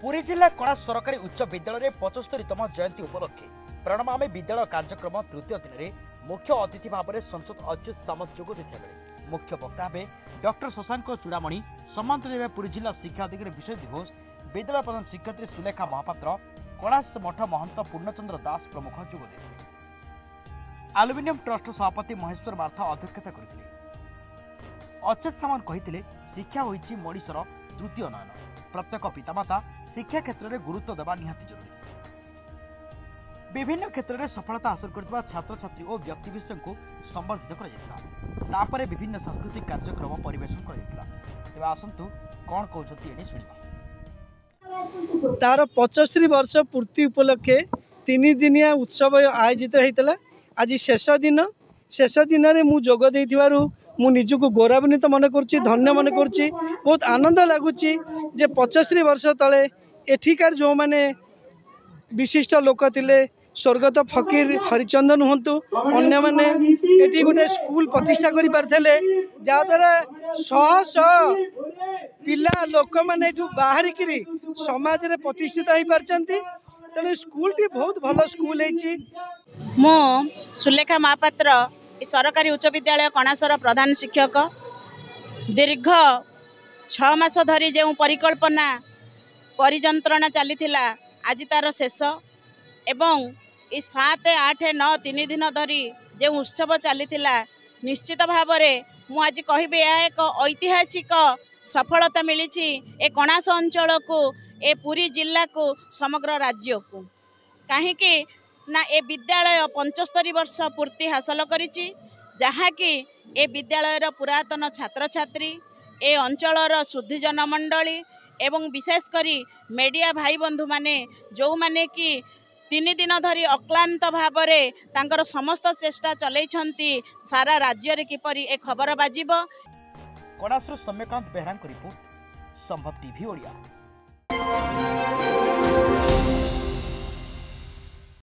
पुरी जिला कणा सरकारी उच्च विद्यालय 75तम जयंती उपलक्षे प्रणमामि विद्यालय कार्यक्रम तृतीय दिन में मुख्य अतिथि भाव में संसद अच्युत सामंत जोग देता बेले मुख्य वक्ता भाव डॉक्टर शशांक चूड़ामणि सम्मानित देवे पुरी जिला शिक्षा अधिकारी विश्वजित घोष विद्यालय प्रधान शिक्षयित्री सुलेखा महापात्र कणास मठ महंत पूर्णचंद्र दास प्रमुख जोग देते। आलुमिनियम ट्रस्ट सभापति महेश्वर मार्था अध्यक्षता करथिले। अच्युत सामंत कहिथिले शिक्षा होइछि मनिषर तृतीय नयन प्रत्येक पितामाता शिक्षा क्षेत्र में गुरुत्व देवा निहाती जरूरी। विभिन्न क्षेत्र में सफलता हासिल करथिबा छात्र छात्री और व्यक्तिविशेष को संबर्धित कर विभिन्न सांस्कृतिक कार्यक्रम परिवेशन कर आसतु कौन कहते हैं शुणा। तार 75 वर्ष पूर्ति उपलक्षे 3 दिनिया उत्सव आयोजित होता। आज शेष दिन में मु जोग देइथिबारु मु निजको गौरवान्वित मन करुच्ची, धन्य मन करुच्ची। बहुत आनंद लगुच 75 वर्ष तले एठिकार जो माने विशिष्ट लोक थिले स्वर्गत फकीर हरिचंदन हुंतु अन्य माने एठी गोटे स्कूल प्रतिष्ठा करि पारथले जहाँद्वारा शह शह पिला लोक मैंने बाहर करी समाज रे प्रतिष्ठित हो पारछंती। तेणु स्कूल टी बहुत भल स्कूल है। मो सुलेखा महापात्र सरकारी उच्च विद्यालय कणासर प्रधान शिक्षक। दीर्घ 6 मास धरी जो परिकल्पना परिजंत्रणा चली आज तार शेष एवं 7, 8, 9 3 दिन धरी जो उत्सव चली निश्चित भाव में मु आज कहबी यह एक ऐतिहासिक सफलता मिली ए कणास अंचल को ए पुरी जिला को समग्र राज्य को कहीं ना ए विद्यालय 75 वर्ष पूर्ति हासिल करिछि जहाँकि ए विद्यालयर पुरातन छात्र छात्री ए अंचलर शुद्धिजन मंडली एवं विशेषकर मीडिया भाई बंधु माने जो माने कि 3 दिन धरी अक्लांत भाव में तांकर समस्त चेष्टा चलैछंती सारा राज्य रे किपरि ए खबर बाजिबो। कणासर सौम्यकांत बेहरान रिपोर्ट संभव टीवी ओडिया।